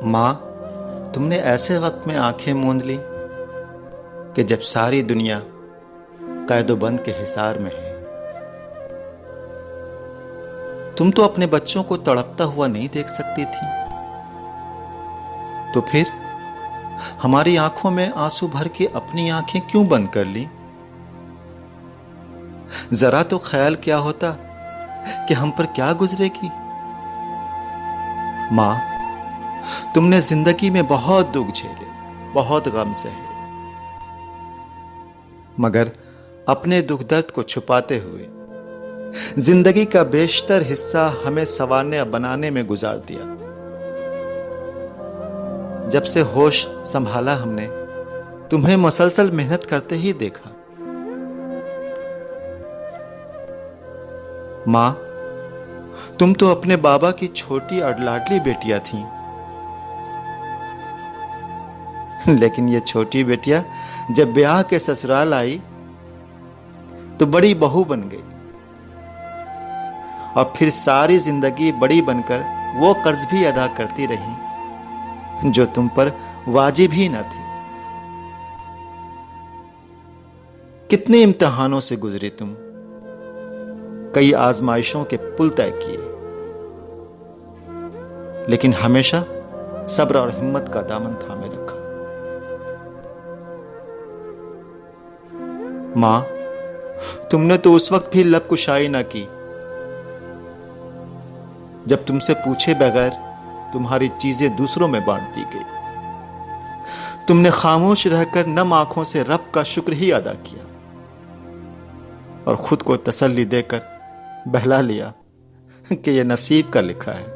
माँ, तुमने ऐसे वक्त में आंखें मूंद ली कि जब सारी दुनिया कैदोबंद के हिसार में है। तुम तो अपने बच्चों को तड़पता हुआ नहीं देख सकती थी, तो फिर हमारी आंखों में आंसू भर के अपनी आंखें क्यों बंद कर ली? जरा तो ख्याल क्या होता कि हम पर क्या गुजरेगी। मां, तुमने जिंदगी में बहुत दुख झेले, बहुत गम सहे, मगर अपने दुख दर्द को छुपाते हुए जिंदगी का बेशतर हिस्सा हमें संवारने बनाने में गुजार दिया। जब से होश संभाला हमने तुम्हें मुसलसल मेहनत करते ही देखा। मां, तुम तो अपने बाबा की छोटी और लाडली बेटियां थीं, लेकिन ये छोटी बेटियां जब ब्याह के ससुराल आई तो बड़ी बहू बन गई और फिर सारी जिंदगी बड़ी बनकर वो कर्ज भी अदा करती रही जो तुम पर वाजिब ही न थे। कितने इम्तिहानों से गुजरी तुम, कई आजमाइशों के पुल तय किए, लेकिन हमेशा सब्र और हिम्मत का दामन थामे रखा। मां, तुमने तो उस वक्त भी लब कुशाई ना की जब तुमसे पूछे बगैर तुम्हारी चीजें दूसरों में बांट दी गई। तुमने खामोश रहकर नम आंखों से रब का शुक्र ही अदा किया और खुद को तसल्ली देकर बहला लिया कि यह नसीब का लिखा है।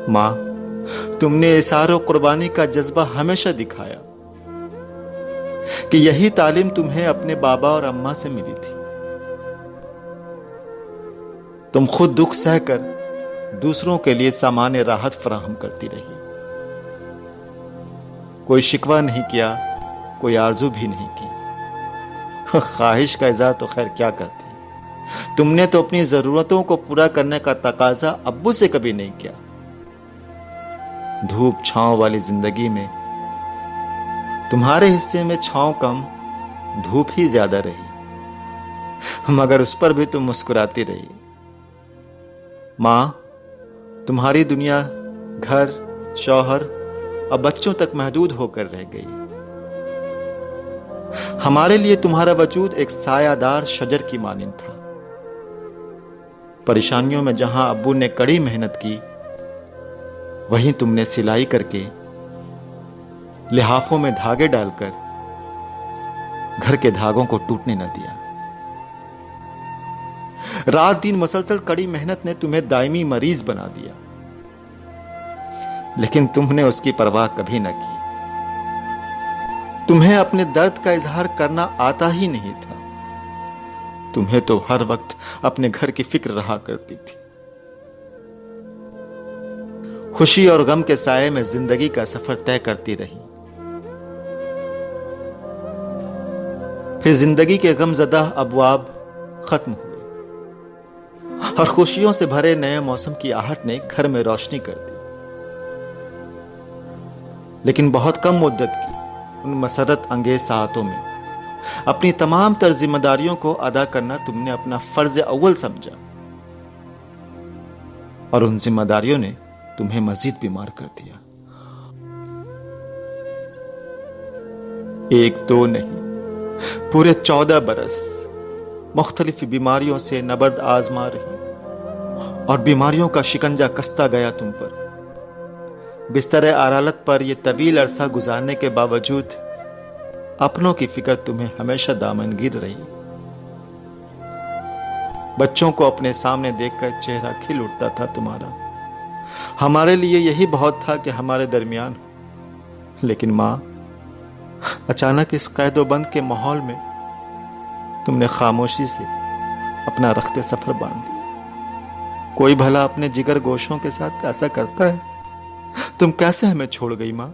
मां, तुमने इसारो कुर्बानी का जज्बा हमेशा दिखाया कि यही तालीम तुम्हें अपने बाबा और अम्मा से मिली थी। तुम खुद दुख सहकर दूसरों के लिए सामान्य राहत फराहम करती रही। कोई शिकवा नहीं किया, कोई आरजू भी नहीं की। ख्वाहिश का इजहार तो खैर क्या करती। तुमने तो अपनी जरूरतों को पूरा करने का तकाजा अब्बू से कभी नहीं किया। धूप छांव वाली जिंदगी में तुम्हारे हिस्से में छांव कम, धूप ही ज्यादा रही, मगर उस पर भी तुम मुस्कुराती रही। मां, तुम्हारी दुनिया घर, शौहर और बच्चों तक महदूद होकर रह गई। हमारे लिए तुम्हारा वजूद एक सायादार शजर की मानिंद था। परेशानियों में जहां अब्बू ने कड़ी मेहनत की, वहीं तुमने सिलाई करके, लिहाफों में धागे डालकर घर के धागों को टूटने न दिया। रात दिन मुसलसल कड़ी मेहनत ने तुम्हें दायमी मरीज बना दिया, लेकिन तुमने उसकी परवाह कभी न की। तुम्हें अपने दर्द का इजहार करना आता ही नहीं था। तुम्हें तो हर वक्त अपने घर की फिक्र रहा करती थी। खुशी और गम के साये में जिंदगी का सफर तय करती रही। फिर जिंदगी के गमजदा अबवाब खत्म हुए और खुशियों से भरे नए मौसम की आहट ने घर में रोशनी कर दी। लेकिन बहुत कम मुद्दत की उन मसरत अंगेज साहतों में अपनी तमाम तर जिम्मेदारियों को अदा करना तुमने अपना फर्ज अव्वल समझा, और उन जिम्मेदारियों ने तुम्हें मजीद बीमार कर दिया। एक दो नहीं, पूरे 14 बरस मुख्तलिफ बीमारियों से नबर्द आजमा रही और बीमारियों का शिकंजा कसता गया तुम पर। बिस्तर आरालत पर यह तवील अरसा गुजारने के बावजूद अपनों की फिक्र तुम्हें हमेशा दामनगीर रही। बच्चों को अपने सामने देखकर चेहरा खिल उठता था तुम्हारा। हमारे लिए यही बहुत था कि हमारे दरमियान हो। लेकिन मां, अचानक इस कैदोबंद के माहौल में तुमने खामोशी से अपना रख्ते सफर बांध लिया। कोई भला अपने जिगर गोशों के साथ ऐसा करता है? तुम कैसे हमें छोड़ गई मां?